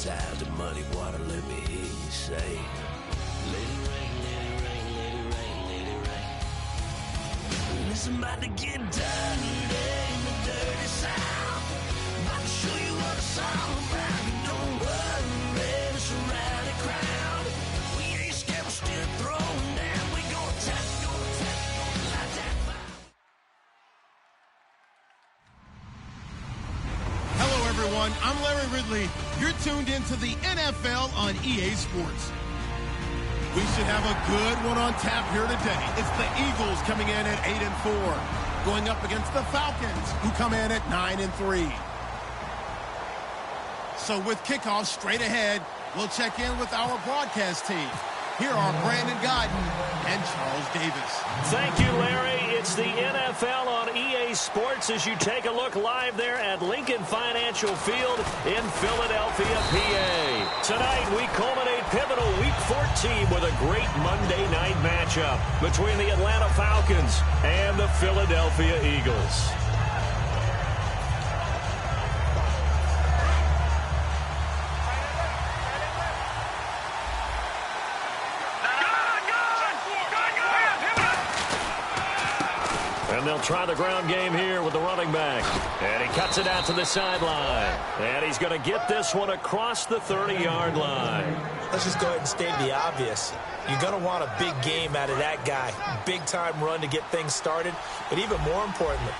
baptized in muddy water, let me hear you say, let it rain, let it rain, let it rain, let it rain. And it's about to get dirty in the dirty South. About to show you what it's all about. You don't worry, it's a rowdy crowd. We ain't scared, we're still throwing down. We gonna tap, light that fire. Hello, everyone. I'm Larry Ridley. You're tuned into the NFL on EA Sports. We should have a good one on tap here today. It's the Eagles coming in at 8-4, going up against the Falcons, who come in at 9-3. So with kickoff straight ahead, we'll check in with our broadcast team. Here are Brandon Godden and Charles Davis. Thank you, Larry. It's the NFL on EA Sports as you take a look live there at Lincoln Financial Field in Philadelphia, PA. Tonight, we culminate pivotal Week 14 with a great Monday night matchup between the Atlanta Falcons and the Philadelphia Eagles. And they'll try the ground game here with the running back. And he cuts it out to the sideline. And he's going to get this one across the 30-yard line. Let's just go ahead and state the obvious. You're going to want a big game out of that guy. Big-time run to get things started. But even more importantly,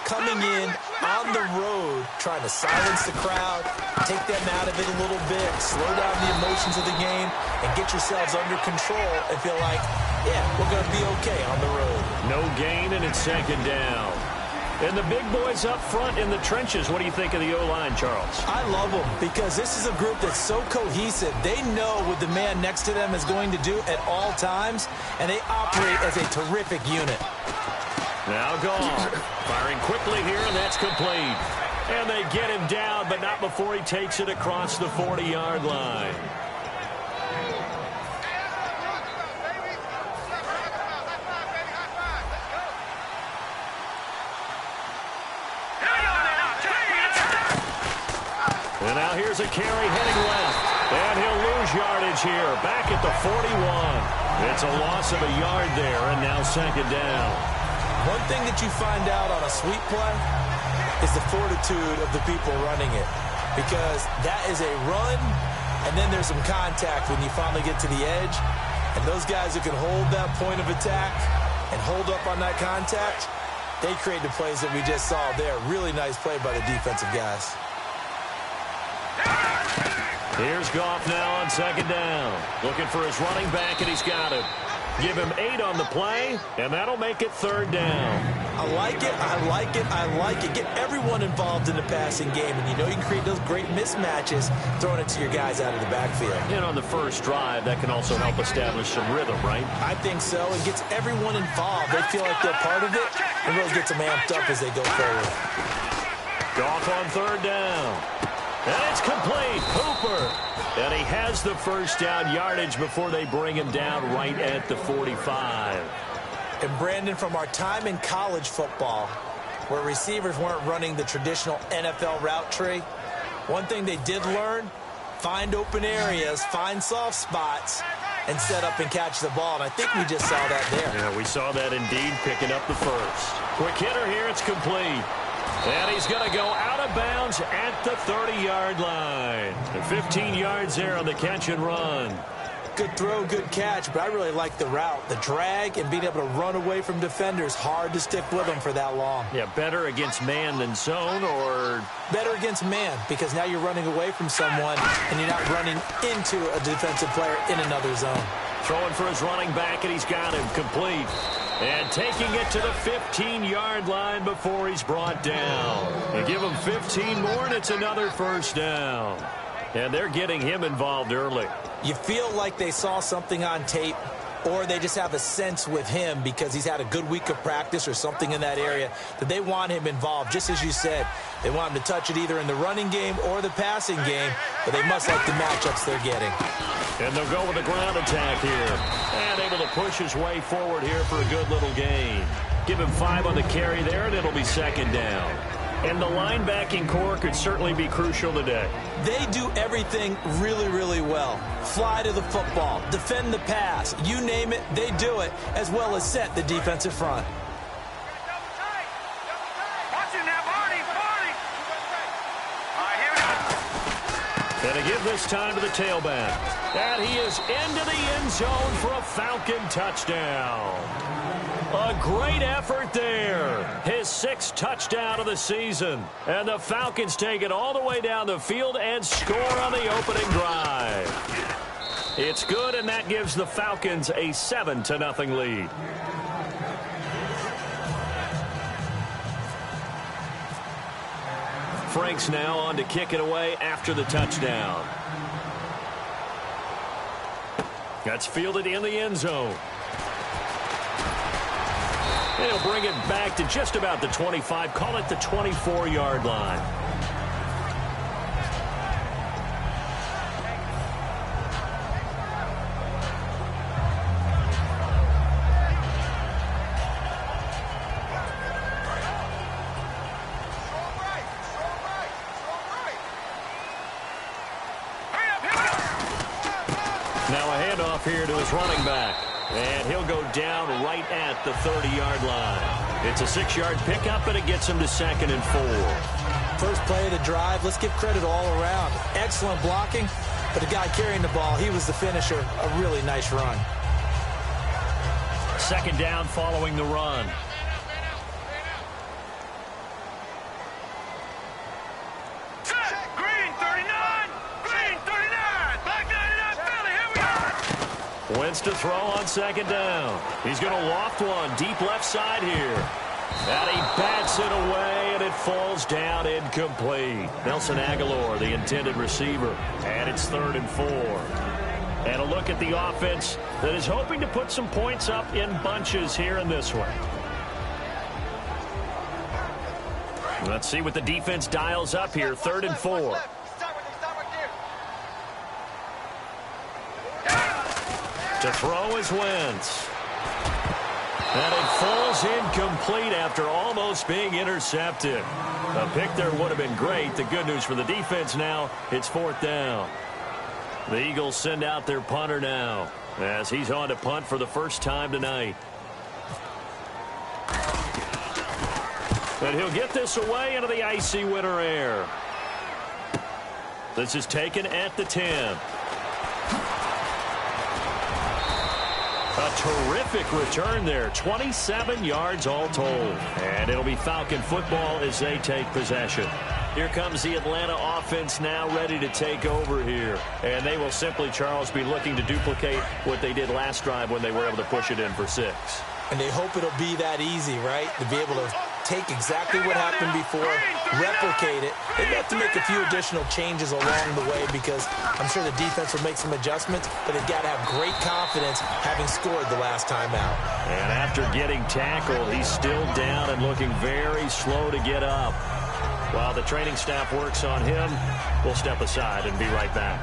coming in on the road, trying to silence the crowd, take them out of it a little bit, slow down the emotions of the game, and get yourselves under control and feel like, yeah, we're going to be okay on the road. No gain, and it's second down. And the big boys up front in the trenches, what do you think of the O-line, Charles? I love them because this is a group that's so cohesive. They know what the man next to them is going to do at all times, and they operate as a terrific unit. Now gone. Firing quickly here, and that's complete. And they get him down, but not before he takes it across the 40-yard line. And now here's a carry heading left. And he'll lose yardage here, back at the 41. It's a loss of a yard there, and now second down. One thing that you find out on a sweep play is the fortitude of the people running it. Because that is a run, and then there's some contact when you finally get to the edge. And those guys who can hold that point of attack and hold up on that contact, they create the plays that we just saw there. Really nice play by the defensive guys. Here's Goff now on second down. Looking for his running back, and he's got him. Give him 8 on the play, and that'll make it third down. I like it, I like it, I like it. Get everyone involved in the passing game, and you know you can create those great mismatches throwing it to your guys out of the backfield. And on the first drive, that can also help establish some rhythm, right? I think so. It gets everyone involved. They feel like they're part of it, and really gets them amped up as they go forward. Goff on third down. And it's complete. Cooper. And he has the first down yardage before they bring him down right at the 45. And Brandon, from our time in college football, where receivers weren't running the traditional NFL route tree, one thing they did learn, find open areas, find soft spots, and set up and catch the ball. And I think we just saw that there. Yeah, we saw that indeed, picking up the first. Quick hitter here, it's complete. And he's going to go out of bounds at the 30-yard line. And 15 yards there on the catch and run. Good throw, good catch, but I really like the route. The drag and being able to run away from defenders. Hard to stick with them for that long. Yeah, better against man than zone, or? Better against man, because now you're running away from someone and you're not running into a defensive player in another zone. Throwing for his running back, and he's got him complete. And taking it to the 15-yard line before he's brought down. They give him 15 more, and it's another first down. And they're getting him involved early. You feel like they saw something on tape, or they just have a sense with him because he's had a good week of practice or something in that area that they want him involved. Just as you said, they want him to touch it either in the running game or the passing game, but they must like the matchups they're getting. And they'll go with a ground attack here. And able to push his way forward here for a good little gain. Give him 5 on the carry there, and it'll be second down. And the linebacking core could certainly be crucial today. They do everything really, really well. Fly to the football, defend the pass, you name it, they do it, as well as set the defensive front. And to give this time to the tailback. And he is into the end zone for a Falcon touchdown. A great effort there. His 6th touchdown of the season. And the Falcons take it all the way down the field and score on the opening drive. It's good, and that gives the Falcons a 7-0 lead. Franks now on to kick it away after the touchdown. That's fielded in the end zone. And he'll bring it back to just about the 25, call it the 24-yard line. Now a handoff here to his running back. And he'll go down right at the 30-yard line. It's a 6-yard pickup, and it gets him to 2nd and 4. First play of the drive, let's give credit all around. Excellent blocking, but the guy carrying the ball, he was the finisher. A really nice run. 2nd down following the run. Wentz to throw on 2nd down. He's going to loft one deep left side here. And he bats it away, and it falls down incomplete. Nelson Aguilar, the intended receiver. And it's 3rd and 4. And a look at the offense that is hoping to put some points up in bunches here in this one. Let's see what the defense dials up here. 3rd and 4. To throw is Wentz. And it falls incomplete after almost being intercepted. A pick there would have been great. The good news for the defense now, it's 4th down. The Eagles send out their punter now as he's on to punt for the first time tonight. And he'll get this away into the icy winter air. This is taken at the 10. A terrific return there. 27 yards all told. And it'll be Falcon football as they take possession. Here comes the Atlanta offense now ready to take over here. And they will simply, Charles, be looking to duplicate what they did last drive when they were able to push it in for 6. And they hope it'll be that easy, right? To be able to take exactly what happened before, replicate it. They've got to make a few additional changes along the way because I'm sure the defense will make some adjustments, but they've got to have great confidence having scored the last time out. And after getting tackled, he's still down and looking very slow to get up. While the training staff works on him, we'll step aside and be right back.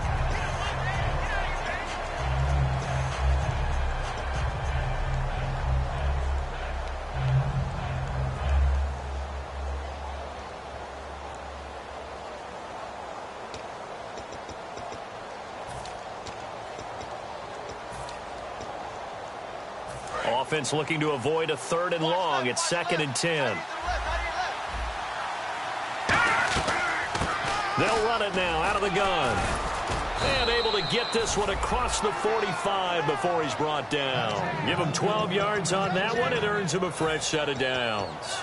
Offense looking to avoid a 3rd and long. It's 2nd and 10. They'll run it now out of the gun. And able to get this one across the 45 before he's brought down. Give him 12 yards on that one. It earns him a fresh set of downs.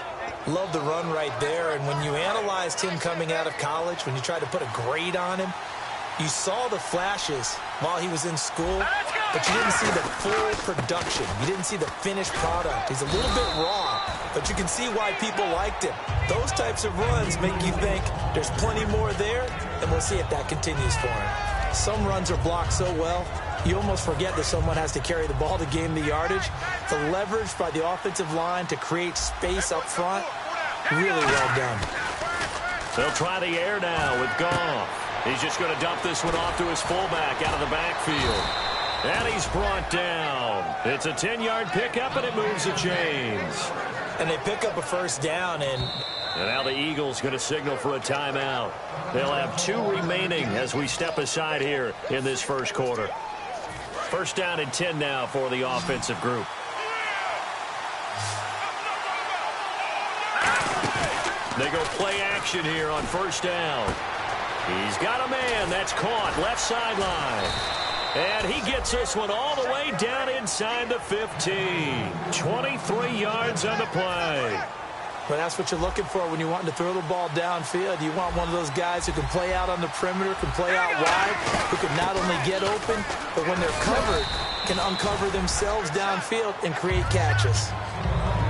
Love the run right there. And when you analyzed him coming out of college, when you tried to put a grade on him, you saw the flashes while he was in school, but you didn't see the full production. You didn't see the finished product. He's a little bit raw, but you can see why people liked him. Those types of runs make you think there's plenty more there, and we'll see if that continues for him. Some runs are blocked so well, you almost forget that someone has to carry the ball to gain the yardage. The leverage by the offensive line to create space up front, really well done. They'll try the air now with Goff. He's just going to dump this one off to his fullback out of the backfield. And he's brought down. It's a 10-yard pickup, and it moves the chains. And they pick up a first down, and And now the Eagles going to signal for a timeout. They'll have 2 remaining as we step aside here in this first quarter. First down and 10 now for the offensive group. They go play action here on first down. He's got a man that's caught left sideline. And he gets this one all the way down inside the 15. 23 yards on the play. Well, that's what you're looking for when you want to throw the ball downfield. You want one of those guys who can play out on the perimeter, can play out wide, who can not only get open, but when they're covered, can uncover themselves downfield and create catches.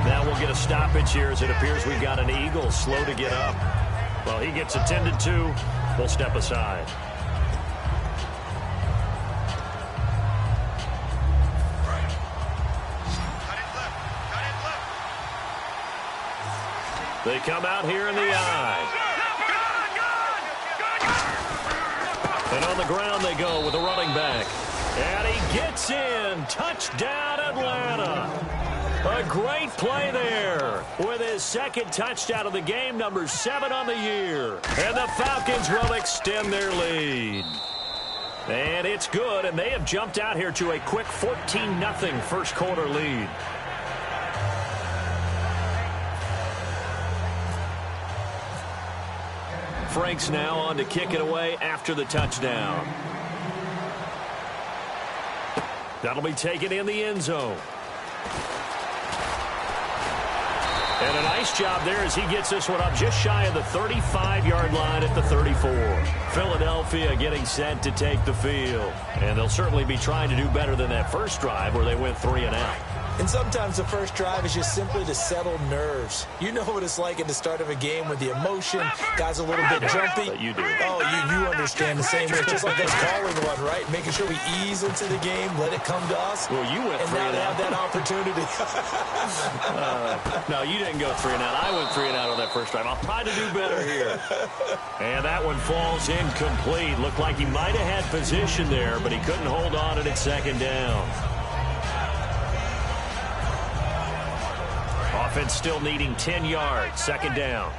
Now we'll get a stoppage here as it appears we've got an Eagle slow to get up. Well, he gets attended to. We'll step aside. They come out here in the eye. And on the ground they go with a running back. And he gets in. Touchdown, Atlanta. A great play there with his second touchdown of the game, number 7 on the year. And the Falcons will extend their lead. And it's good, and they have jumped out here to a quick 14-0 first quarter lead. Franks now on to kick it away after the touchdown. That'll be taken in the end zone. And a nice job there as he gets this one up just shy of the 35-yard line at the 34. Philadelphia getting set to take the field. And they'll certainly be trying to do better than that first drive where they went 3 and out. And sometimes the first drive is just simply to settle nerves. You know what it's like at the start of a game with the emotion. Guys a little bit jumpy. But you do. Oh, you understand the same way. It's just like us calling one, right? Making sure we ease into the game, let it come to us. Well, you went 3 and out. And now they have that opportunity. No, you didn't go 3 and out. I went 3 and out on that first drive. I'll try to do better here. And that one falls incomplete. Looked like he might have had position there, but he couldn't hold on at second down. Offense still needing 10 yards. Second down.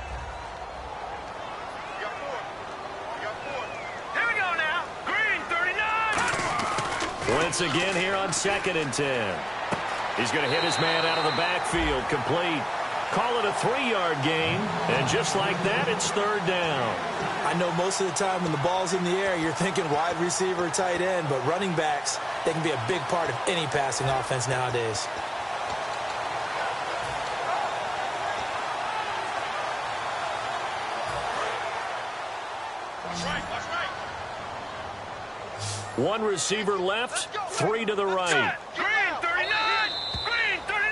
Here we go now. Green, 39. Wentz again here on 2nd and 10. He's going to hit his man out of the backfield. Complete. Call it a 3-yard gain. And just like that, it's 3rd down. I know most of the time when the ball's in the air, you're thinking wide receiver, tight end, but running backs, they can be a big part of any passing offense nowadays. One receiver left, 3 to the right. Green, 39. Green, 39.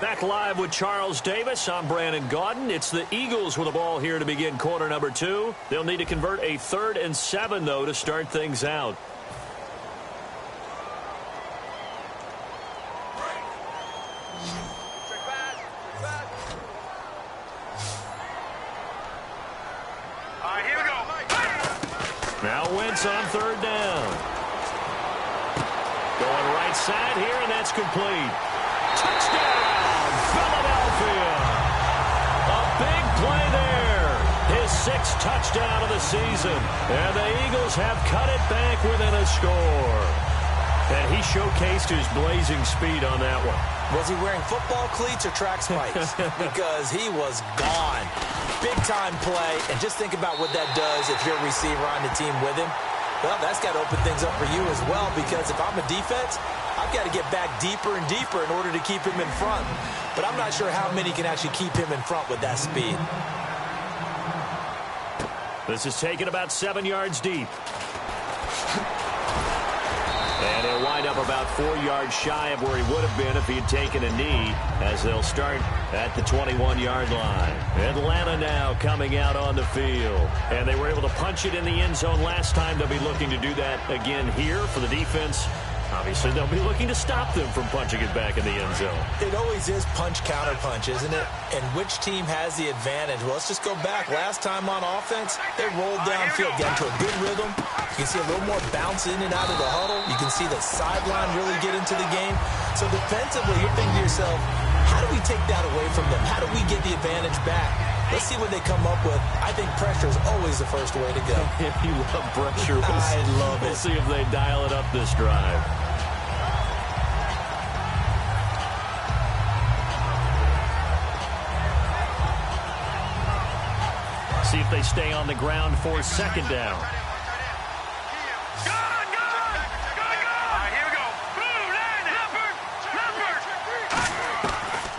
Back live with Charles Davis. I'm Brandon Gaudin. It's the Eagles with the ball here to begin quarter number 2. They'll need to convert a 3rd and 7, though, to start things out. Now Wentz on 3rd down. Going right side here, and that's complete. Touchdown, Philadelphia. A big play there. His 6th touchdown of the season. And the Eagles have cut it back within a score. And he showcased his blazing speed on that one. Was he wearing football cleats or track spikes? Because he was gone. Big-time play, and just think about what that does if you're a receiver on the team with him. Well, that's got to open things up for you as well, because if I'm a defense, I've got to get back deeper and deeper in order to keep him in front. But I'm not sure how many can actually keep him in front with that speed. This is taken about 7 yards deep. And he'll wind up about 4 yards shy of where he would have been if he had taken a knee, as they'll start at the 21-yard line. Atlanta now coming out on the field. And they were able to punch it in the end zone last time. They'll be looking to do that again here for the defense. Obviously, they'll be looking to stop them from punching it back in the end zone. It always is punch-counter-punch, isn't it? And which team has the advantage? Well, let's just go back. Last time on offense, they rolled downfield, got into a good rhythm. You can see a little more bounce in and out of the huddle. You can see the sideline really get into the game. So defensively, you're thinking to yourself, how do we take that away from them? How do we get the advantage back? Let's see what they come up with. I think pressure is always the first way to go. If you love pressure, I love it. We'll see if they dial it up this drive. See if they stay on the ground for second down.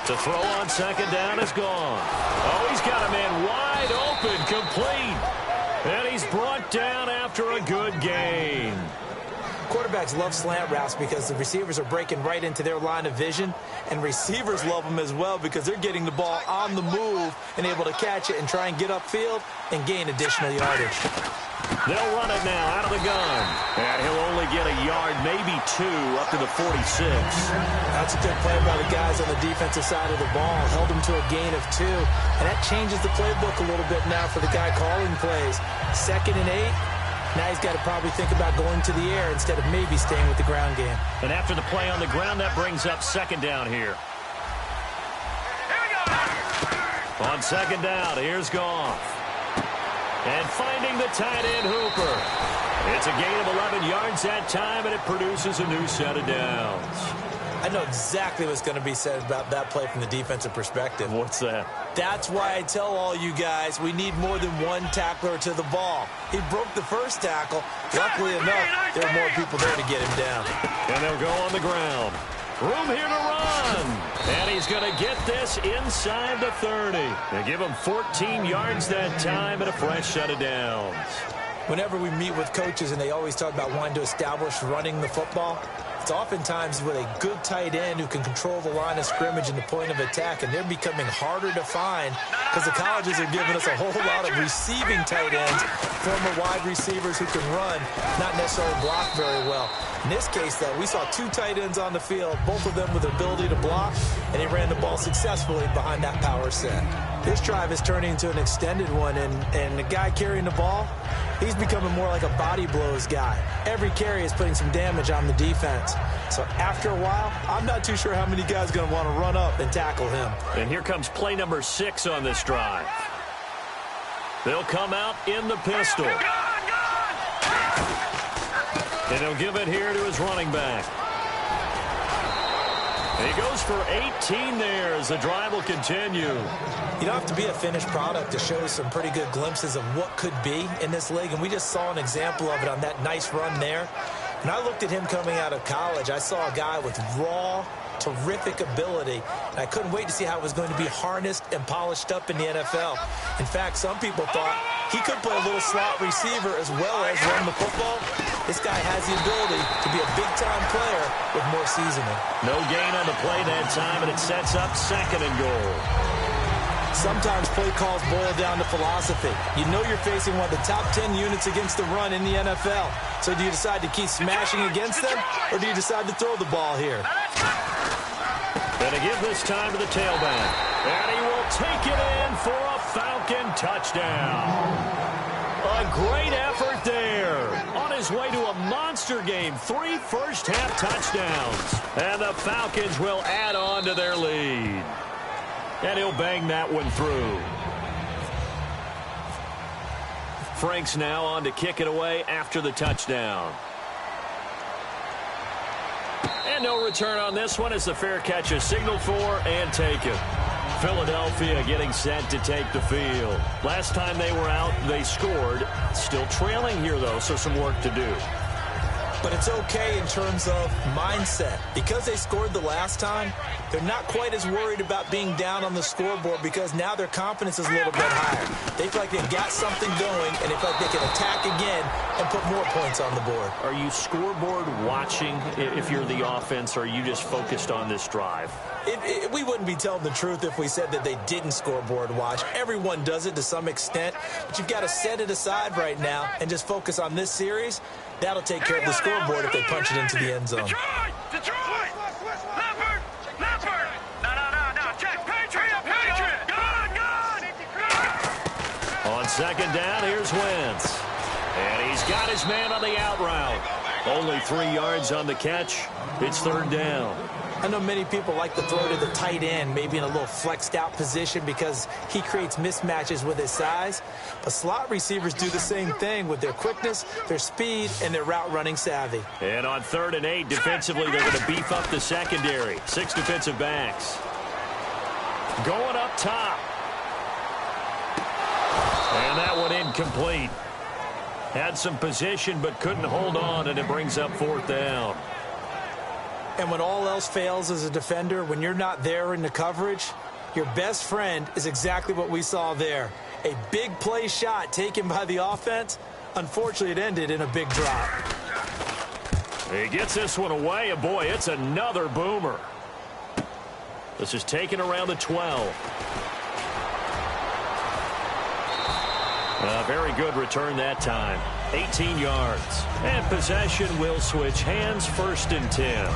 To throw on second down is gone. Oh, he's got a man wide open, complete. And he's brought down after a good gain. Quarterbacks love slant routes because the receivers are breaking right into their line of vision, and receivers love them as well because they're getting the ball on the move and able to catch it and try and get upfield and gain additional yardage. They'll run it now out of the gun. And he'll only get a yard, maybe 2, up to the 46. That's a good play by the guys on the defensive side of the ball. Held them to a gain of 2. And that changes the playbook a little bit now for the guy calling plays. 2nd and 8. Now he's got to probably think about going to the air instead of maybe staying with the ground game. And after the play on the ground, that brings up second down here. On second down, here's Goff. And finding the tight end, Hooper. It's a gain of 11 yards that time, and it produces a new set of downs. I know exactly what's going to be said about that play from the defensive perspective. What's that? That's why I tell all you guys we need more than one tackler to the ball. He broke the first tackle. Luckily enough, there are more people there to get him down. And they'll go on the ground. Room here to run. And he's going to get this inside the 30. They give him 14 yards that time and a fresh set of downs. Whenever we meet with coaches and they always talk about wanting to establish running the football, it's oftentimes with a good tight end who can control the line of scrimmage and the point of attack, and they're becoming harder to find because the colleges are giving us a whole lot of receiving tight ends, former wide receivers who can run, not necessarily block very well. In this case, though, we saw 2 tight ends on the field, both of them with the ability to block, and he ran the ball successfully behind that power set. This drive is turning into an extended one, and the guy carrying the ball, he's becoming more like a body blows guy. Every carry is putting some damage on the defense. So after a while, I'm not too sure how many guys are going to want to run up and tackle him. And here comes play number 6 on this drive. They'll come out in the pistol. And he'll give it here to his running back. He goes for 18 there as the drive will continue. You don't have to be a finished product to show some pretty good glimpses of what could be in this league, and we just saw an example of it on that nice run there. When I looked at him coming out of college, I saw a guy with raw, terrific ability, and I couldn't wait to see how it was going to be harnessed and polished up in the NFL. In fact, some people thought he could play a little slot receiver as well as run the football. This guy has the ability to be a big-time player with more seasoning. No gain on the play that time, and it sets up 2nd and goal. Sometimes play calls boil down to philosophy. You know you're facing one of the top 10 units against the run in the NFL. So do you decide to keep smashing against them, or do you decide to throw the ball here? Going to give this time to the tailback. And he will take it in for a Falcon touchdown. A great effort there. On his way to a monster game. 3 first-half touchdowns. And the Falcons will add on to their lead. And he'll bang that one through. Frank's now on to kick it away after the touchdown. And no return on this one as the fair catch is signaled for and taken. Philadelphia getting set to take the field. Last time they were out, they scored. Still trailing here, though, so some work to do. But it's okay in terms of mindset. Because they scored the last time, they're not quite as worried about being down on the scoreboard because now their confidence is a little bit higher. They feel like they've got something going, and they feel like they can attack again and put more points on the board. Are you scoreboard watching if you're the offense, or are you just focused on this drive? We wouldn't be telling the truth if we said that they didn't scoreboard watch. Everyone does it to some extent, but you've got to set it aside right now and just focus on this series. That'll take care of the scoreboard if they punch it into the end zone. Detroit! Leopard! No, check, Patriot! Good! On second down, here's Wentz. And he's got his man on the out route. Only 3 yards on the catch. It's 3rd down. I know many people like to throw to the tight end, maybe in a little flexed out position because he creates mismatches with his size. But slot receivers do the same thing with their quickness, their speed, and their route running savvy. And on 3rd and 8, defensively, they're going to beef up the secondary. 6 defensive backs. Going up top. And that one incomplete. Had some position but couldn't hold on, and it brings up 4th down. And when all else fails as a defender, when you're not there in the coverage, your best friend is exactly what we saw there. A big play shot taken by the offense. Unfortunately, it ended in a big drop. He gets this one away, and boy, it's another boomer. This is taken around the 12. Very good return that time. 18 yards. And possession will switch hands, 1st and 10.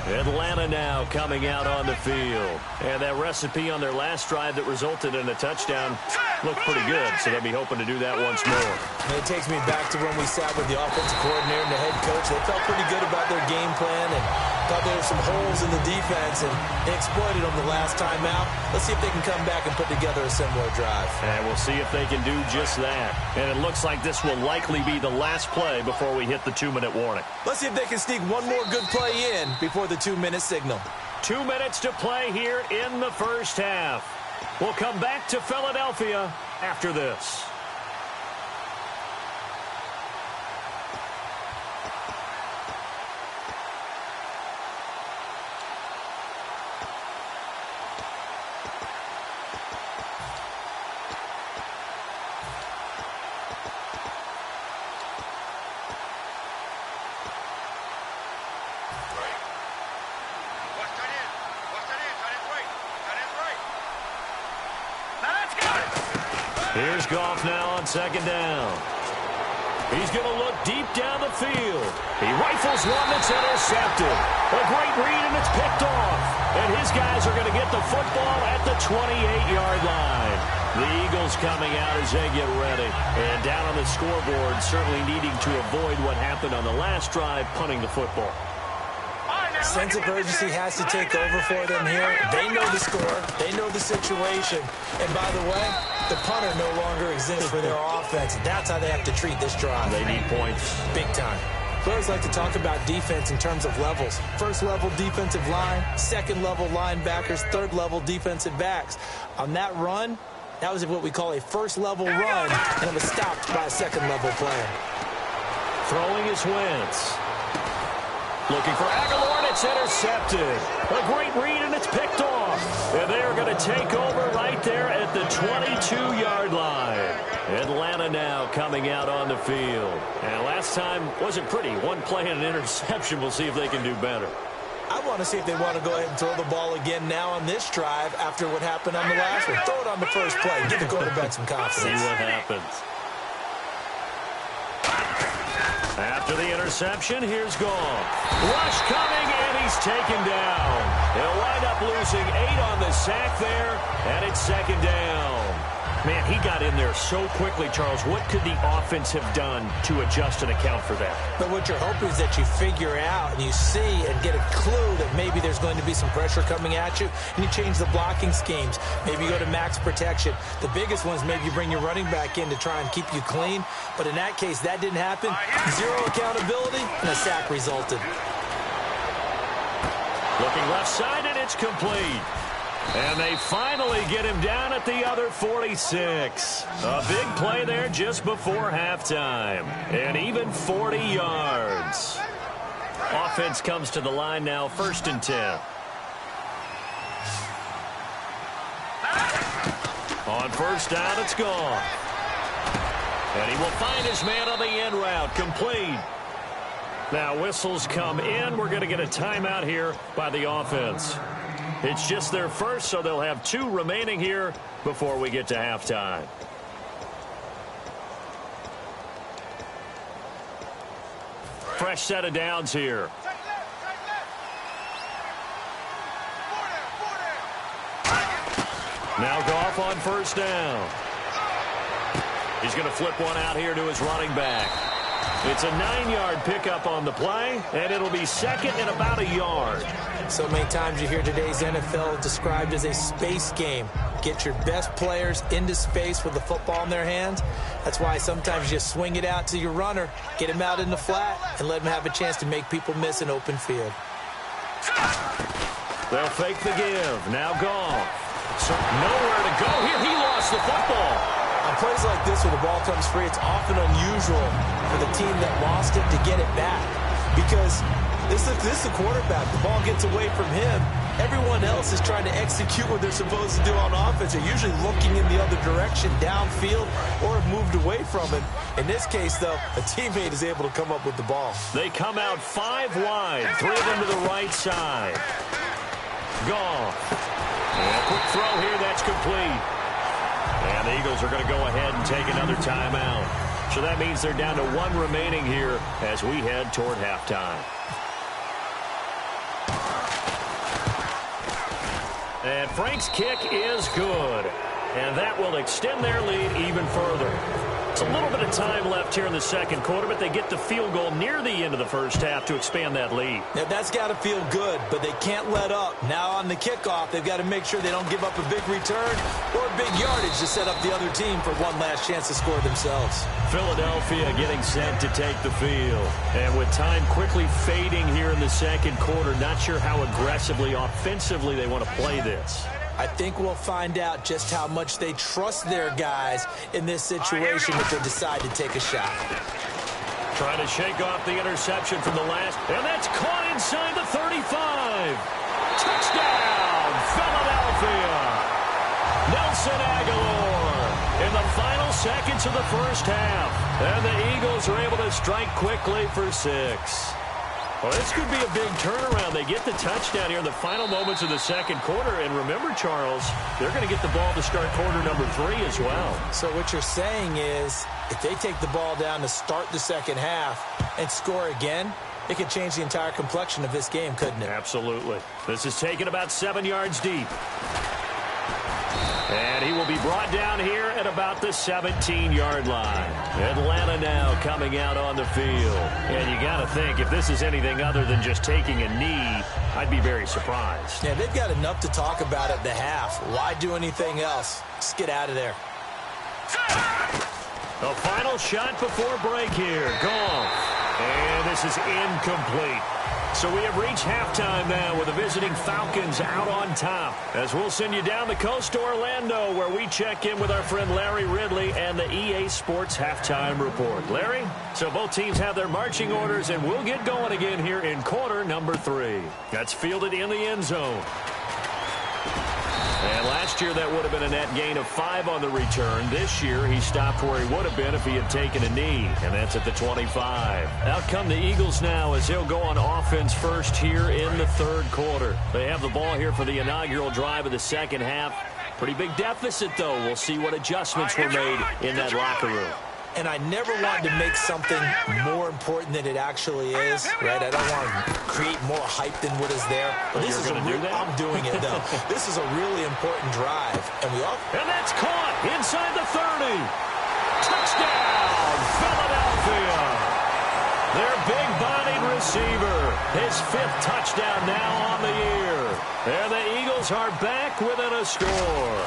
Atlanta now coming out on the field. And that recipe on their last drive that resulted in a touchdown looked pretty good, so they'll be hoping to do that once more. And it takes me back to when we sat with the offensive coordinator and the head coach. They felt pretty good about their game plan and thought there were some holes in the defense, and they exploited them the last time out. Let's see if they can come back and put together a similar drive. And we'll see if they can do just that. And it looks like this will likely be the last play before we hit the 2-minute warning. Let's see if they can sneak one more good play in before the 2-minute signal. 2 minutes to play here in the first half. We'll come back to Philadelphia after this. Here's Goff now on 2nd down. He's going to look deep down the field. He rifles one that's intercepted. A great read, and it's picked off. And his guys are going to get the football at the 28-yard line. The Eagles coming out as they get ready. And down on the scoreboard, certainly needing to avoid what happened on the last drive, punting the football. Sense of urgency has to take over for them here. They know the score. They know the situation. And by the way, the punter no longer exists for their offense. That's how they have to treat this drive. They need points. Big time. We always like to talk about defense in terms of levels. 1st level defensive line, 2nd level linebackers, 3rd level defensive backs. On that run, that was what we call a 1st level run, and it was stopped by a 2nd level player. Throwing is Wentz. Looking for Aguilar, and it's intercepted. A great read, and it's picked off. And they're going to take over right there at the 22-yard line. Atlanta now coming out on the field. And last time wasn't pretty. One play and an interception. We'll see if they can do better. I want to see if they want to go ahead and throw the ball again now on this drive after what happened on the last one. Throw it on the first play. Give the quarterback some confidence. See what happens. After the interception, here's Goff. Rush coming, and he's taken down. They'll wind up losing 8 on the sack there, and it's 2nd down. Man, he got in there so quickly, Charles. What could the offense have done to adjust and account for that? But what you're hoping is that you figure out and you see and get a clue that maybe there's going to be some pressure coming at you, and you change the blocking schemes. Maybe you go to max protection. The biggest one is maybe you bring your running back in to try and keep you clean. But in that case, that didn't happen. 0 accountability, and a sack resulted. Looking left side, and it's complete. And they finally get him down at the other 46. A big play there just before halftime. And even 40 yards. Offense comes to the line now, 1st and 10. On 1st down, it's gone. And he will find his man on the end route, complete. Now whistles come in. We're going to get a timeout here by the offense. It's just their first, so they'll have 2 remaining here before we get to halftime. Fresh set of downs here. Now Goff on 1st down. He's going to flip one out here to his running back. It's a 9-yard pickup on the play, and it'll be second and about a yard. So many times you hear today's NFL described as a space game. Get your best players into space with the football in their hands. That's why sometimes you just swing it out to your runner, get him out in the flat, and let him have a chance to make people miss an open field. They'll fake the give. Now gone. So nowhere to go here. He lost the football. On plays like this where the ball comes free, it's often unusual for the team that lost it to get it back. Because this is the quarterback. The ball gets away from him. Everyone else is trying to execute what they're supposed to do on offense. They're usually looking in the other direction, downfield, or have moved away from him. In this case, though, a teammate is able to come up with the ball. They come out 5 wide. 3 of them to the right side. Gone. And a quick throw here. That's complete. And the Eagles are going to go ahead and take another timeout. So that means they're down to 1 remaining here as we head toward halftime. And Frank's kick is good. And that will extend their lead even further. It's a little bit of time left here in the second quarter, but they get the field goal near the end of the first half to expand that lead. Now, that's got to feel good, but they can't let up. Now on the kickoff, they've got to make sure they don't give up a big return or a big yardage to set up the other team for one last chance to score themselves. Philadelphia getting set to take the field. And with time quickly fading here in the second quarter, not sure how aggressively, offensively they want to play this. I think we'll find out just how much they trust their guys in this situation if they decide to take a shot. Trying to shake off the interception from the last, and that's caught inside the 35. Touchdown, Philadelphia. Nelson Aguilar in the final seconds of the first half. And the Eagles are able to strike quickly for 6. Well, this could be a big turnaround. They get the touchdown here in the final moments of the second quarter. And remember, Charles, they're going to get the ball to start quarter number 3 as well. So what you're saying is if they take the ball down to start the second half and score again, it could change the entire complexion of this game, couldn't it? Absolutely. This is taken about 7 yards deep. And he will be brought down here at about the 17-yard line. Atlanta now coming out on the field. And you got to think, if this is anything other than just taking a knee, I'd be very surprised. Yeah, they've got enough to talk about at the half. Why do anything else? Just get out of there. The final shot before break here. Gone. And this is incomplete. So we have reached halftime now with the visiting Falcons out on top. As we'll send you down the coast to Orlando, where we check in with our friend Larry Ridley and the EA Sports Halftime Report. Larry, so both teams have their marching orders, and we'll get going again here in quarter number 3. That's fielded in the end zone. And last year, that would have been a net gain of 5 on the return. This year, he stopped where he would have been if he had taken a knee, and that's at the 25. Out come the Eagles now as they'll go on offense first here in the third quarter. They have the ball here for the inaugural drive of the second half. Pretty big deficit, though. We'll see what adjustments were made in that locker room. And I never wanted to make something more important than it actually is, right? I don't want to create more hype than what is there. But this is I'm doing it, though. This is a really important drive. And that's caught inside the 30. Touchdown, Philadelphia. Their big-bodied receiver. His 5th touchdown now on the year. And the Eagles are back within a score.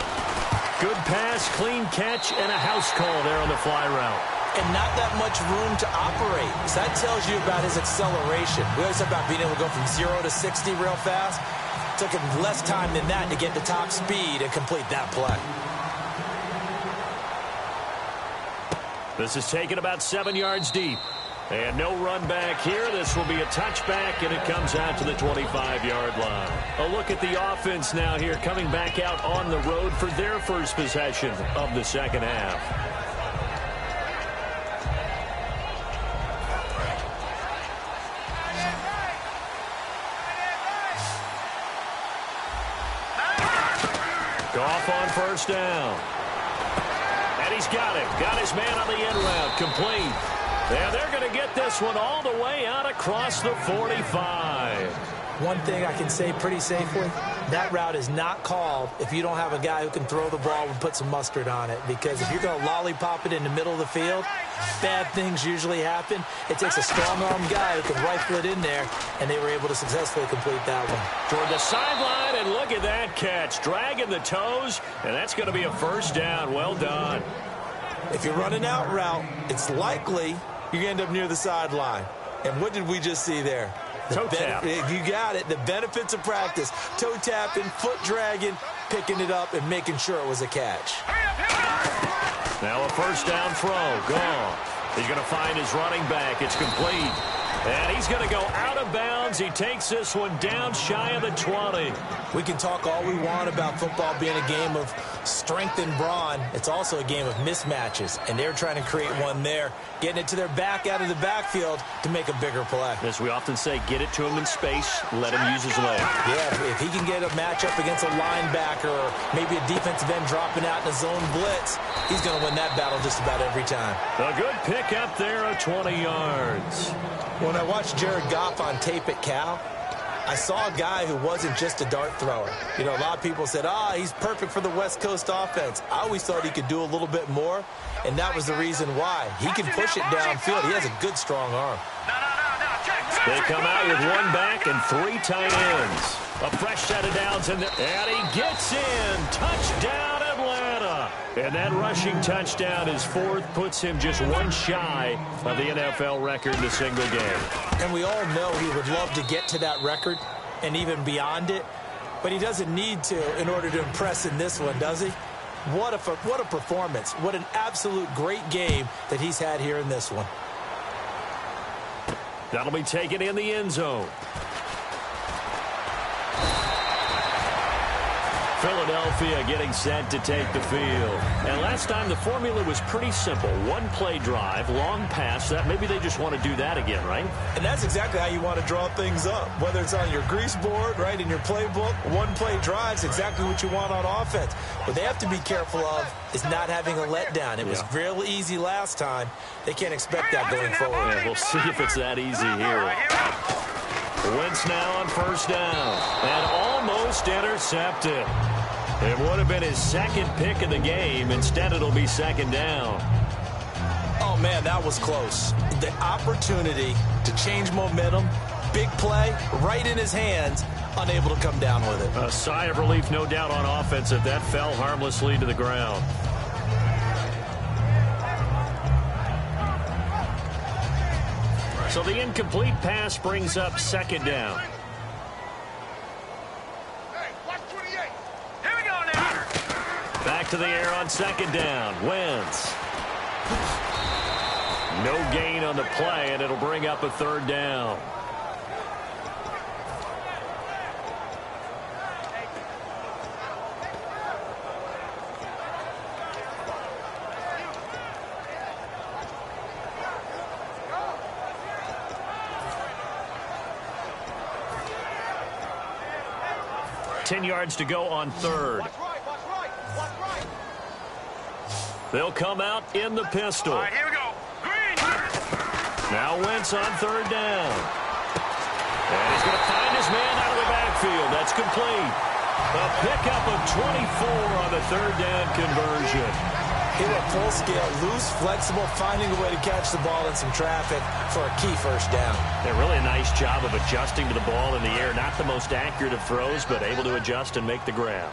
Good pass, clean catch, and a house call there on the fly route. And not that much room to operate. So that tells you about his acceleration. We always talk about being able to go from 0 to 60 real fast. It took him less time than that to get to top speed and complete that play. This is taken about 7 yards deep. And no run back here. This will be a touchback, and it comes out to the 25-yard line. A look at the offense now here, coming back out on the road for their first possession of the second half. Goff on first down. And he's got it. Got his man on the end route. Complete. And they're going to get this one all the way out across the 45. One thing I can say pretty safely, That route is not called if you don't have a guy who can throw the ball and put some mustard on it. Because if you're going to lollipop it in the middle of the field, bad things usually happen. It takes a strong-arm guy who can rifle it in there, and they were able to successfully complete that one. Toward the sideline, and look at that catch. Dragging the toes, and that's going to be a first down. Well done. If you're running out route, it's likely you're going to end up near the sideline. And what did we just see there? Toe tap. You got it. The benefits of practice. Toe tapping, foot dragging, picking it up, and making sure it was a catch. Now a first down throw. Gone. He's going to find his running back. It's complete. And he's going to go out of bounds. He takes this one down shy of the 20. We can talk all we want about football being a game of strength and brawn. It's also a game of mismatches, and they're trying to create one there, getting it to their back out of the backfield to make a bigger play. As we often say, get it to him in space, let him use his leg. Yeah, if he can get a matchup against a linebacker or maybe a defensive end dropping out in a zone blitz, he's going to win that battle just about every time. A good pick up there of 20 yards. When I watched Jared Goff on tape at Cal, I saw a guy who wasn't just a dart thrower. You know, a lot of people said, he's perfect for the West Coast offense. I always thought he could do a little bit more, and that was the reason why. He can push it downfield. He has a good, strong arm. They come out with one back and 3 tight ends. A fresh set of downs, and he gets in. Touchdown, Atlanta. And that rushing touchdown, his 4th, puts him just one shy of the NFL record in a single game. And we all know he would love to get to that record and even beyond it, but he doesn't need to in order to impress in this one, does he? What a performance. What an absolute great game that he's had here in this one. That'll be taken in the end zone. Philadelphia getting set to take the field. And last time the formula was pretty simple. One play drive, long pass. That maybe they just want to do that again, right? And that's exactly how you want to draw things up. Whether it's on your grease board, right, in your playbook, one play drive's exactly what you want on offense. What they have to be careful of is not having a letdown. It was real easy last time. They can't expect that going forward. Yeah, we'll see if it's that easy here. Wentz now on first down. And almost intercepted. It would have been his 2nd pick of the game. Instead, it'll be 2nd down. Oh, man, that was close. The opportunity to change momentum, big play, right in his hands, unable to come down with it. A sigh of relief, no doubt, on offense if that fell harmlessly to the ground. So the incomplete pass brings up 2nd down. Back to the air on 2nd down. Wentz. No gain on the play, and it'll bring up a 3rd down. Ten yards to go on 3rd. They'll come out in the pistol. All right, here we go. Green. Now Wentz on 3rd down. And he's going to find his man out of the backfield. That's complete. A pickup of 24 on the 3rd down conversion. He went full scale, loose, flexible, finding a way to catch the ball in some traffic for a key first down. Yeah, really a nice job of adjusting to the ball in the air. Not the most accurate of throws, but able to adjust and make the grab.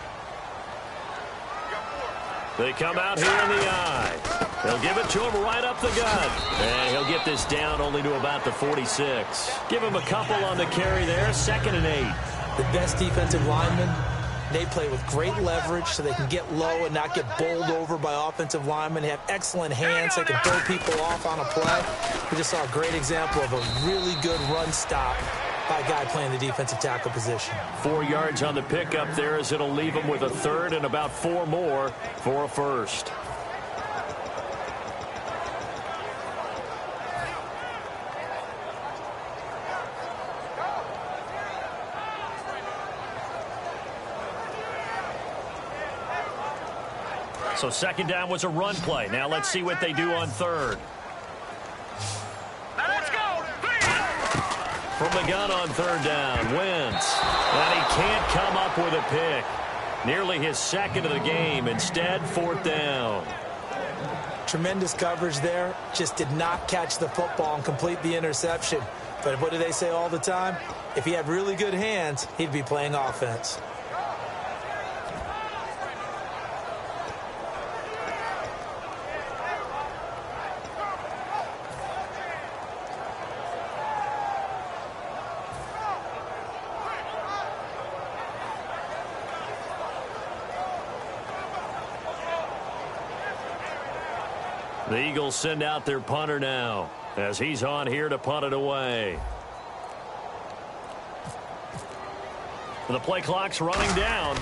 They come out here in the eye. They'll give it to him right up the gut. And he'll get this down only to about the 46. Give him a couple on the carry there. 2nd and 8. The best defensive linemen, they play with great leverage so they can get low and not get bowled over by offensive linemen. They have excellent hands. They can throw people off on a play. We just saw a great example of a really good run stop by a guy playing the defensive tackle position. 4 yards on the pickup there as it'll leave him with a 3rd and about 4 more for a 1st. So 2nd down was a run play. Now let's see what they do on 3rd. Let's go. From the gun on third down, Wentz. And he can't come up with a pick. Nearly his second of the game. Instead, fourth down. Tremendous coverage there. Just did not catch the football and complete the interception. But what do they say all the time? If he had really good hands, he'd be playing offense. The Eagles send out their punter now as he's on here to punt it away. The play clock's running down.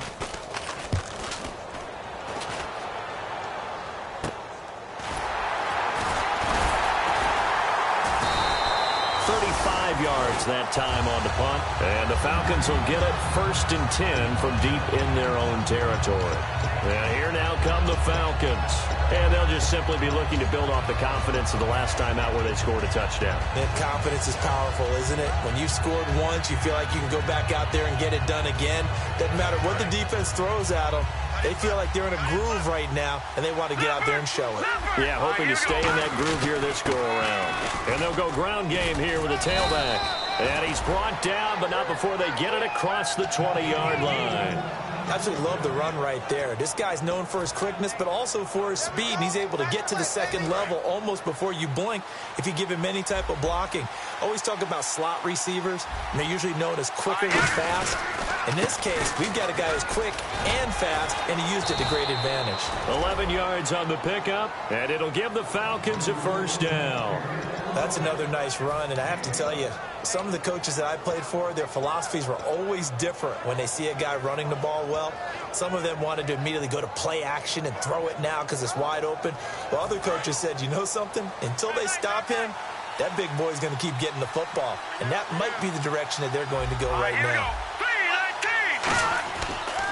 Yards that time on the punt, and the Falcons will get it 1st and 10 from deep in their own territory. And here now come the Falcons, and they'll just simply be looking to build off the confidence of the last time out where they scored a touchdown. That confidence is powerful, isn't it? When you've scored once, you feel like you can go back out there and get it done again. Doesn't matter what the defense throws at them. They feel like they're in a groove right now, and they want to get out there and show it. Yeah, hoping to stay in that groove here this go-around. And they'll go ground game here with a tailback. And he's brought down, but not before they get it across the 20-yard line. Absolutely love the run right there. This guy's known for his quickness, but also for his speed. And he's able to get to the second level almost before you blink if you give him any type of blocking. Always talk about slot receivers, and they're usually known as quicker than fast. In this case, we've got a guy who's quick and fast, and he used it to great advantage. 11 yards on the pickup, and it'll give the Falcons a first down. That's another nice run, and I have to tell you, some of the coaches that I played for, their philosophies were always different when they see a guy running the ball well. Some of them wanted to immediately go to play action and throw it now because it's wide open. While other coaches said, you know something? Until they stop him, that big boy's going to keep getting the football. And that might be the direction that they're going to go right now.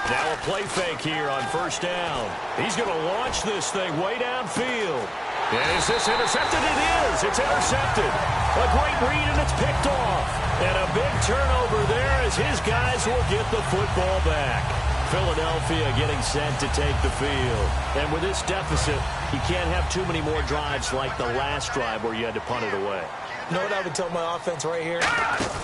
Now a play fake here on first down. He's going to launch this thing way downfield. And is this intercepted? It is. It's intercepted. A great read, and it's picked off. And a big turnover there as his guys will get the football back. Philadelphia getting set to take the field. And with this deficit, you can't have too many more drives like the last drive where you had to punt it away. You know what I would tell my offense right here?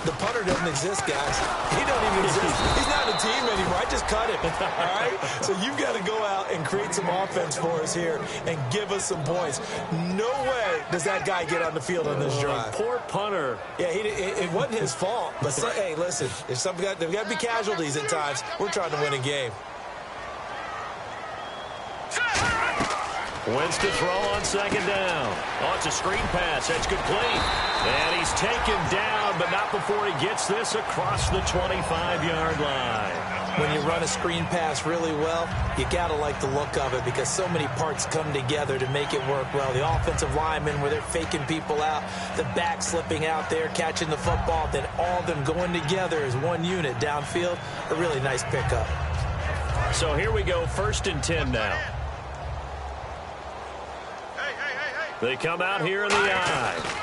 The punter doesn't exist, guys. He don't even exist. He's not a team anymore. I just cut him, all right? So you've got to go out and create some offense for us here and give us some points. No way does that guy get on the field on this drive. Poor punter. Yeah, it wasn't his fault. But, hey, listen, there's got to be casualties at times. We're trying to win a game. Wentz to throw on second down. Oh, it's a screen pass. That's complete. And he's taken down, but not before he gets this across the 25-yard line. When you run a screen pass really well, you got to like the look of it because so many parts come together to make it work well. The offensive linemen where they're faking people out, the back slipping out there, catching the football, then all of them going together as one unit downfield. A really nice pickup. So here we go, 1st and 10 now. They come out here in the eye.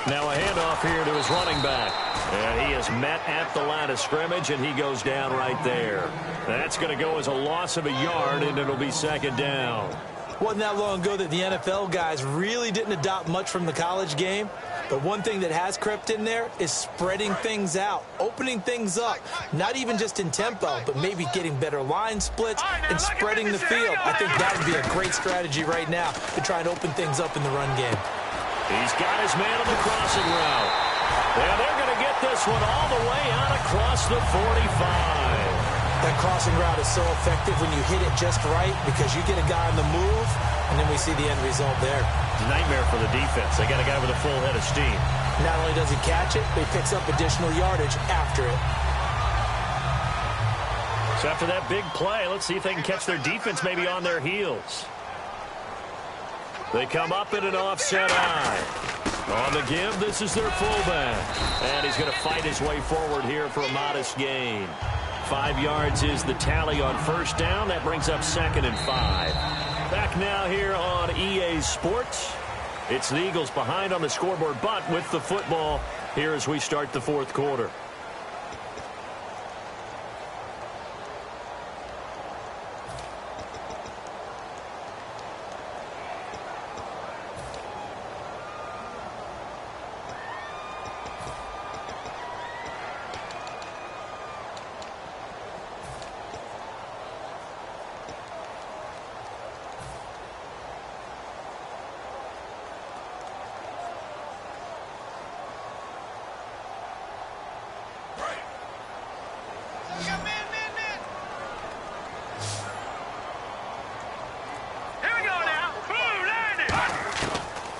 Now a handoff here to his running back. And he is met at the line of scrimmage, and he goes down right there. That's going to go as a loss of a yard, and it'll be second down. Wasn't that long ago that the NFL guys really didn't adopt much from the college game. But one thing that has crept in there is spreading things out, opening things up, not even just in tempo, but maybe getting better line splits and spreading the field. I think that would be a great strategy right now to try and open things up in the run game. He's got his man on the crossing route. And they're going to get this one all the way out across the 45. That crossing route is so effective when you hit it just right because you get a guy on the move, and then we see the end result there. It's a nightmare for the defense. They got a guy with a full head of steam. Not only does he catch it, but he picks up additional yardage after it. So after that big play, let's see if they can catch their defense maybe on their heels. They come up in an offset eye. On the give, this is their fullback. And he's going to fight his way forward here for a modest gain. 5 yards is the tally on first down. That brings up 2nd and 5. Back now here on EA Sports. It's the Eagles behind on the scoreboard, but with the football here as we start the fourth quarter.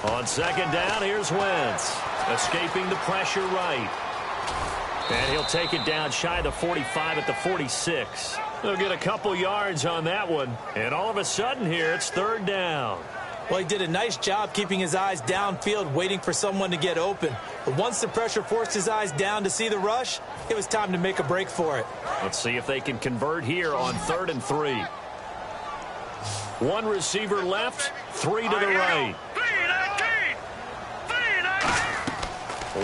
On second down, here's Wentz. Escaping the pressure right. And he'll take it down shy of the 45 at the 46. They'll get a couple yards on that one. And all of a sudden here, it's third down. Well, he did a nice job keeping his eyes downfield, waiting for someone to get open. But once the pressure forced his eyes down to see the rush, it was time to make a break for it. Let's see if they can convert here on 3rd and 3. One receiver left, 3 to the right.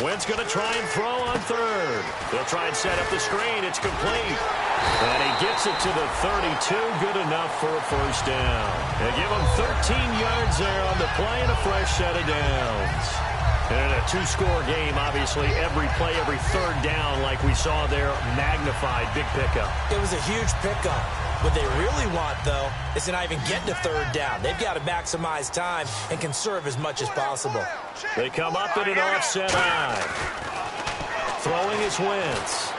Wentz going to try and throw on 3rd. They'll try and set up the screen. It's complete. And he gets it to the 32. Good enough for a first down. They give him 13 yards there on the play and a fresh set of downs. And a 2-score game, obviously, every play, every third down, like we saw there, magnified. Big pickup. It was a huge pickup. What they really want, though, is to not even get to third down. They've got to maximize time and conserve as much as possible. They come up in an offset eye. Throwing is Wentz.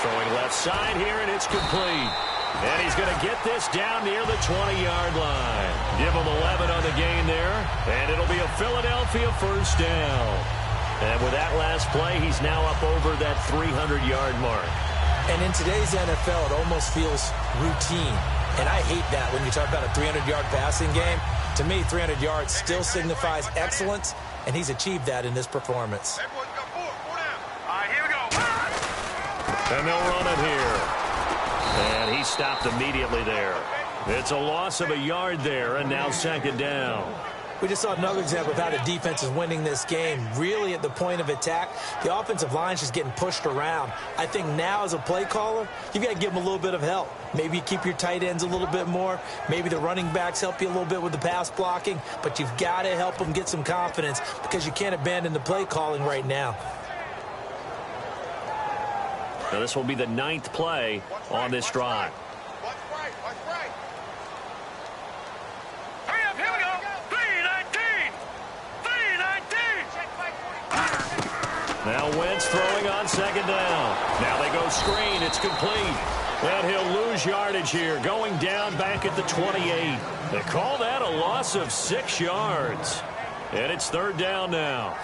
Throwing left side here, and it's complete. And he's going to get this down near the 20-yard line. Give him 11 on the gain there, and it'll be a Philadelphia first down. And with that last play, he's now up over that 300-yard mark. And in today's NFL, it almost feels routine. And I hate that when you talk about a 300-yard passing game. To me, 300 yards still signifies excellence, and he's achieved that in this performance. And they'll run it here. And he stopped immediately there. It's a loss of a yard there, and now second down. We just saw another example of how the defense is winning this game. Really at the point of attack, the offensive line's just getting pushed around. I think now as a play caller, you've got to give them a little bit of help. Maybe you keep your tight ends a little bit more. Maybe the running backs help you a little bit with the pass blocking. But you've got to help them get some confidence because you can't abandon the play calling right now. Now this will be the 9th play on this drive. Now Wentz throwing on second down. Now they go screen. It's complete. And he'll lose yardage here. Going down back at the 28. They call that a loss of 6 yards. And it's third down now.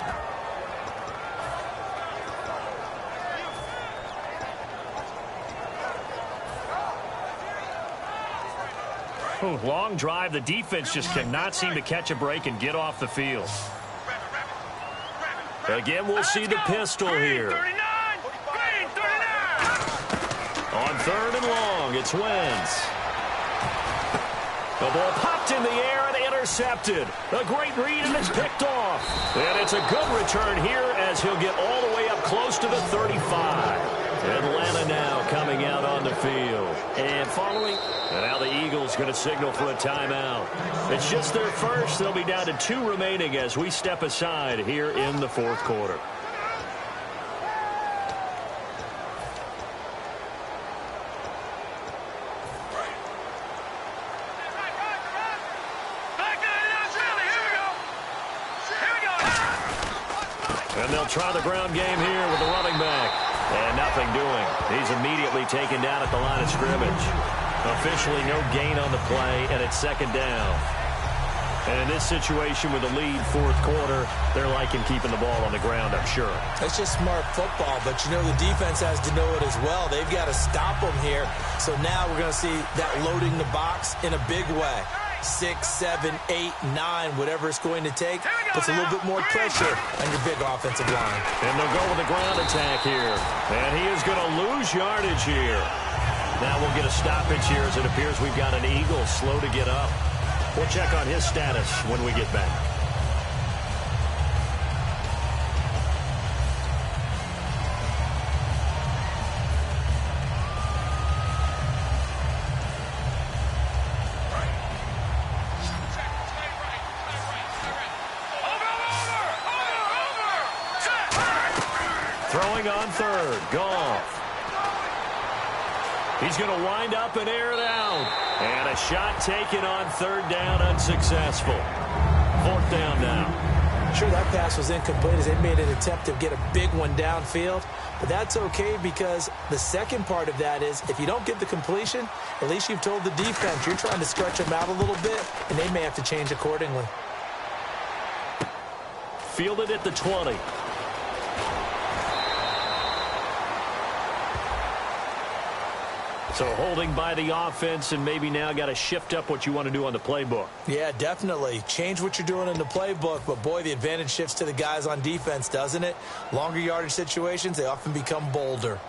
Long drive. The defense just cannot seem to catch a break and get off the field. Again, we'll see the pistol here. On 3rd and long, it's Wentz. The ball popped in the air and intercepted. A great read, and it's picked off. And it's a good return here as he'll get all the way up close to the 35. Atlanta now coming out on the field. And following, and now the Eagles going to signal for a timeout. It's just their first. They'll be down to 2 remaining as we step aside here in the fourth quarter. And they'll try the ground game here with the running back. And nothing doing. He's immediately taken down at the line of scrimmage. Officially no gain on the play, and it's second down. And in this situation with the lead fourth quarter, they're liking keeping the ball on the ground, I'm sure. That's just smart football, but you know the defense has to know it as well. They've got to stop them here. So now we're going to see that loading the box in a big way. 6, 7, 8, 9, whatever it's going to take, puts a little bit more pressure on your big offensive line. And they'll go with the ground attack here. And he is going to lose yardage here. Now we'll get a stoppage here as it appears we've got an Eagle slow to get up. We'll check on his status when we get back. Throwing on third. Goff. He's going to wind up and air it out. And a shot taken on third down, unsuccessful. Fourth down now. Sure, that pass was incomplete as they made an attempt to get a big one downfield. But that's okay because the second part of that is if you don't get the completion, at least you've told the defense you're trying to stretch them out a little bit, and they may have to change accordingly. Fielded at the 20. So holding by the offense, and maybe now got to shift up what you want to do on the playbook. Yeah, definitely. Change what you're doing in the playbook, but boy, the advantage shifts to the guys on defense, doesn't it? Longer yardage situations, they often become bolder.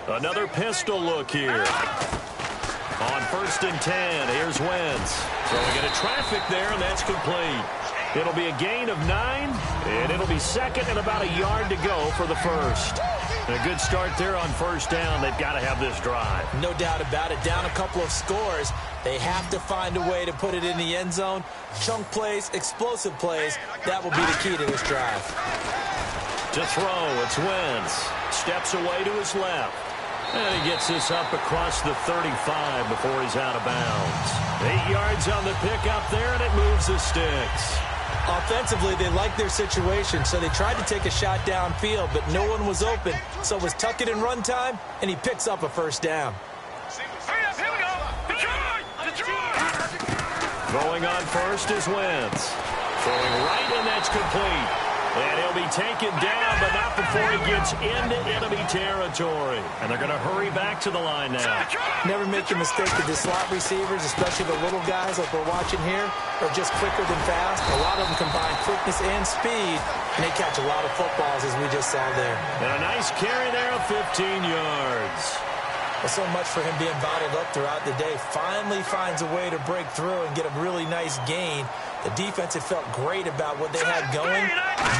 Another pistol look here. On 1st and 10, here's Wentz. Throwing into traffic there, and that's complete. It'll be a gain of 9, and it'll be second and about a yard to go for the first. And a good start there on 1st down. They've got to have this drive. No doubt about it. Down a couple of scores. They have to find a way to put it in the end zone. Chunk plays, explosive plays. That will be the key to this drive. To throw, it's Wentz. Steps away to his left. And he gets this up across the 35 before he's out of bounds. 8 yards on the pickup there, and it moves the sticks. Offensively, they like their situation, so they tried to take a shot downfield, but no one was open. So it was tuck it and run time, and he picks up a 1st down. Here we go. Detroit! Going on 1st is Wentz. Throwing right, and that's complete. And he'll be taken down, but not before he gets into enemy territory. And they're going to hurry back to the line now. Never make the mistake that the slot receivers, especially the little guys like we're watching here, are just quicker than fast. A lot of them combine quickness and speed, and they catch a lot of footballs, as we just saw there. And a nice carry there of 15 yards. Well, so much for him being bottled up throughout the day. Finally finds a way to break through and get a really nice gain. The defense had felt great about what they had going.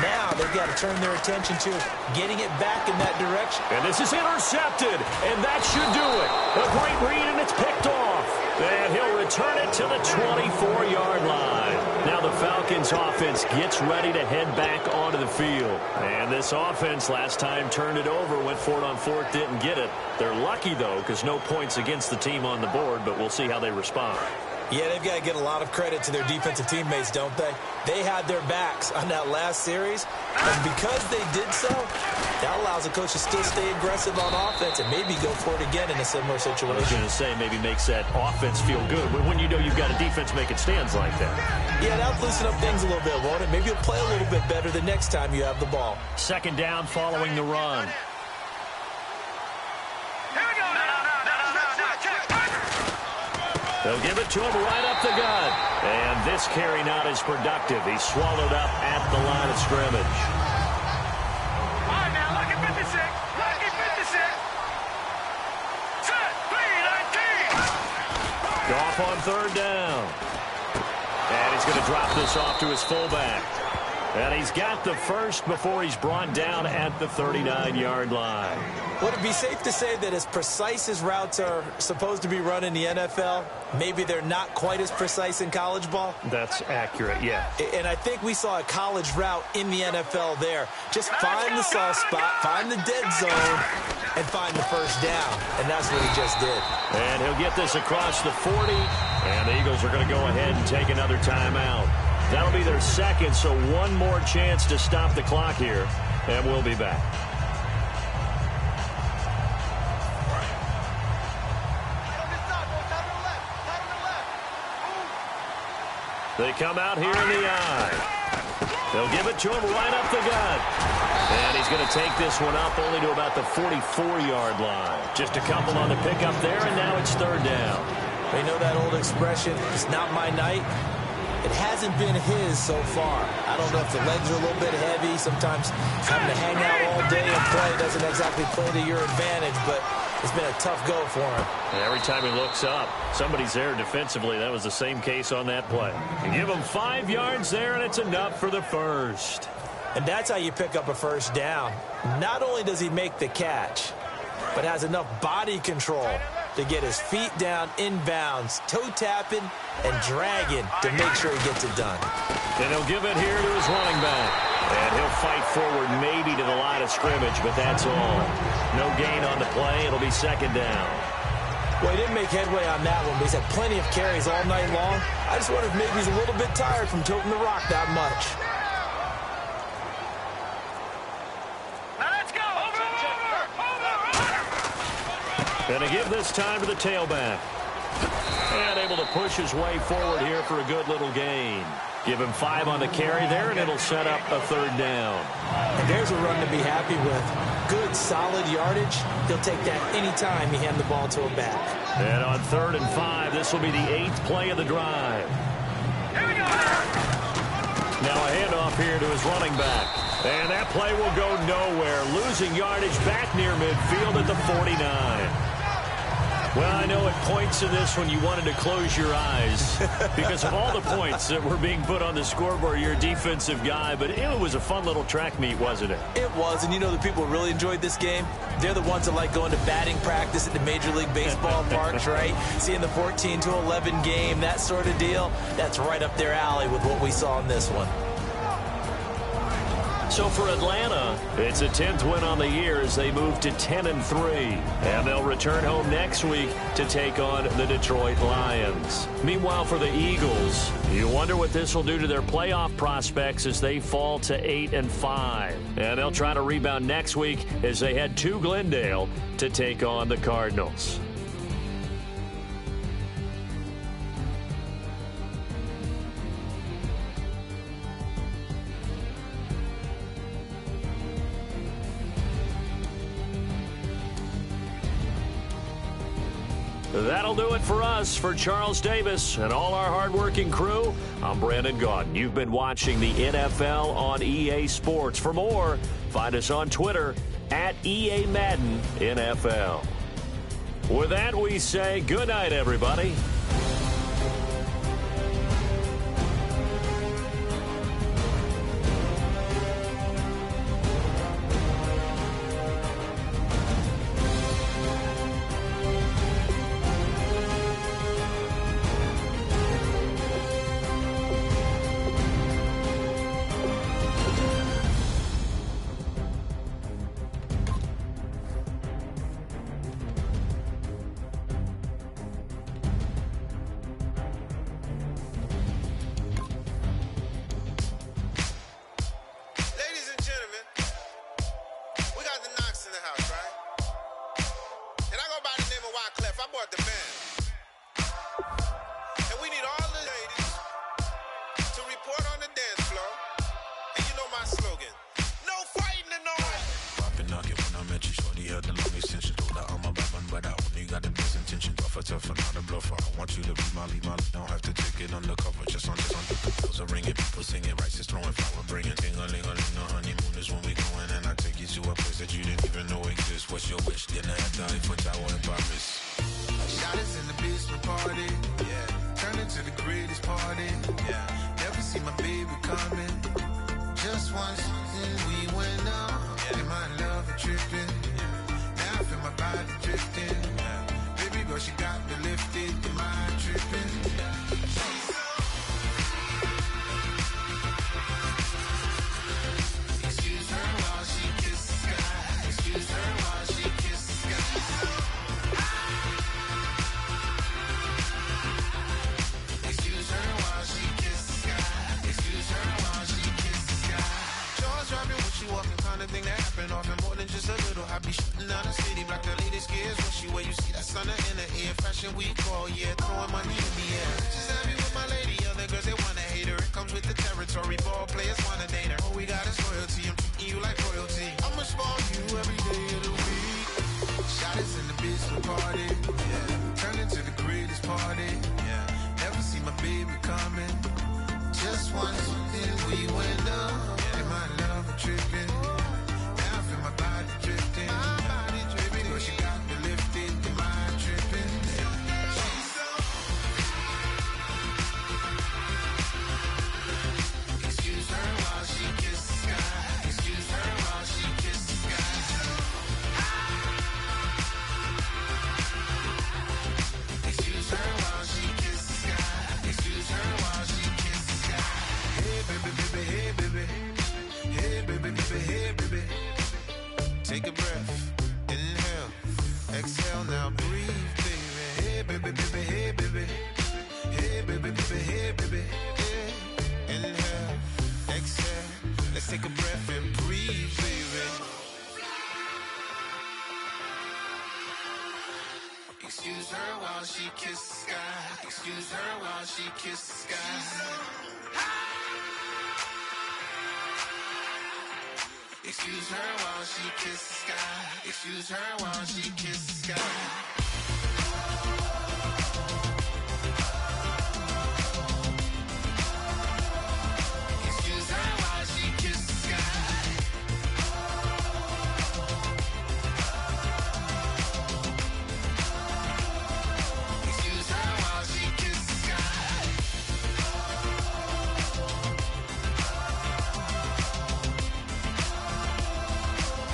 Now they've got to turn their attention to getting it back in that direction. And this is intercepted, and that should do it. A great read, and it's picked off. And he'll return it to the 24-yard line. Now the Falcons offense gets ready to head back onto the field. And this offense last time turned it over, went for it on 4th, didn't get it. They're lucky, though, because no points against the team on the board, but we'll see how they respond. Yeah, they've got to get a lot of credit to their defensive teammates, don't they? They had their backs on that last series, and because they did so, that allows the coach to still stay aggressive on offense and maybe go for it again in a similar situation. I was going to say maybe makes that offense feel good when you know you've got a defense making stands like that. Yeah, that'll loosen up things a little bit, won't it? Maybe you'll play a little bit better the next time you have the ball. 2nd down following the run. They'll give it to him right up the gut. And this carry not as productive. He's swallowed up at the line of scrimmage. All right, now, lucky 56. Lucky 56. Set, 3-19. Goff on 3rd down. And he's going to drop this off to his fullback. And he's got the first before he's brought down at the 39-yard line. Would it be safe to say that as precise as routes are supposed to be run in the NFL, maybe they're not quite as precise in college ball? That's accurate, yeah. And I think we saw a college route in the NFL there. Just find the soft spot, find the dead zone, and find the 1st down. And that's what he just did. And he'll get this across the 40, and the Eagles are going to go ahead and take another timeout. That'll be their second, so one more chance to stop the clock here, and we'll be back. They come out here in the eye. They'll give it to him right up the gut. And he's going to take this one up only to about the 44-yard line. Just a couple on the pickup there, and now it's 3rd down. They know that old expression, it's not my night. It hasn't been his so far. I don't know if the legs are a little bit heavy. Sometimes having to hang out all day and play doesn't exactly play to your advantage, but it's been a tough go for him. And every time he looks up, somebody's there defensively. That was the same case on that play. You give him 5 yards there, and it's enough for the first. And that's how you pick up a 1st down. Not only does he make the catch, but has enough body control to get his feet down inbounds, toe-tapping and dragging to make sure he gets it done. And he'll give it here to his running back. And he'll fight forward maybe to the line of scrimmage, but that's all. No gain on the play. It'll be second down. Well, he didn't make headway on that one, but he's had plenty of carries all night long. I just wonder if maybe he's a little bit tired from toting the rock that much. Going to give this time to the tailback. And able to push his way forward here for a good little gain. Give him 5 on the carry there, and it'll set up a third down. And there's a run to be happy with. Good, solid yardage. He'll take that any time you hand the ball to a back. And on 3rd and 5, this will be the 8th play of the drive. Here we go. Now a handoff here to his running back. And that play will go nowhere. Losing yardage back near midfield at the 49. Well, I know at points in this when you wanted to close your eyes because of all the points that were being put on the scoreboard. You're a defensive guy, but it was a fun little track meet, wasn't it? It was, and you know the people who really enjoyed this game? They're the ones that like going to batting practice at the Major League Baseball parks, right? Seeing the 14-11 game, that sort of deal. That's right up their alley with what we saw in this one. So for Atlanta, it's a 10th win on the year as they move to 10-3. And they'll return home next week to take on the Detroit Lions. Meanwhile, for the Eagles, you wonder what this will do to their playoff prospects as they fall to 8-5. And they'll try to rebound next week as they head to Glendale to take on the Cardinals. That'll do it for us. For Charles Davis and all our hardworking crew, I'm Brandon Gaudin. You've been watching the NFL on EA Sports. For more, find us on Twitter at EA Madden NFL. With that, we say good night, everybody. Excuse her while she kisses the sky. Excuse her while she kisses the sky. Excuse her while she kisses the sky. Excuse her while she kisses the sky. Excuse her while she kisses the sky. Excuse her while she kisses the sky.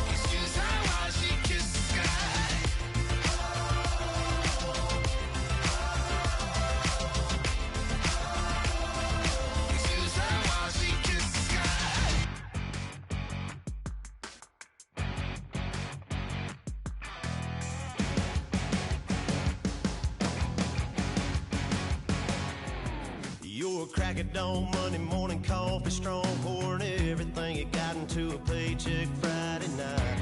Excuse her while she kisses the sky. Excuse her while she kisses the sky. You're a crack at dawn, Monday morning coffee, strong, pouring everything you got into a paycheck Friday night.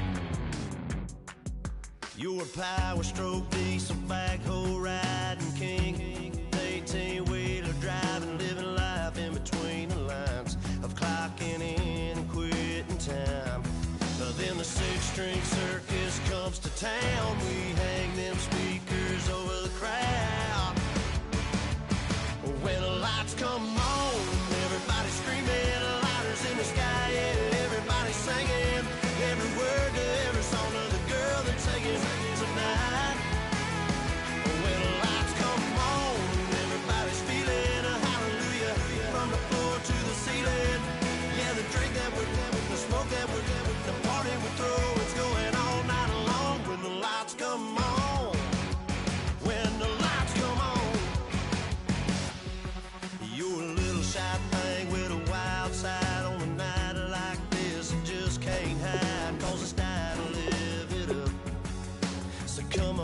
You're a power stroke, diesel backhoe riding king, 18-wheeler driving, living life in between the lines of clocking in and quitting time. Then the six-string circus comes to town. We hang them speakers over the crowd. When the lights come on, everybody screaming, lighters in the sky, yeah, everybody singing every word to every song of the girl they're taking tonight. When the lights come on, everybody's feeling a hallelujah from the floor to the ceiling. Yeah, the drink that we're having, the smoke that we're having, the party we throw, it's going all night long. When the lights come on, when the lights come on. You're a little shy thing with a wild side on a night like this. You just can't hide, cause it's time to live it up. So come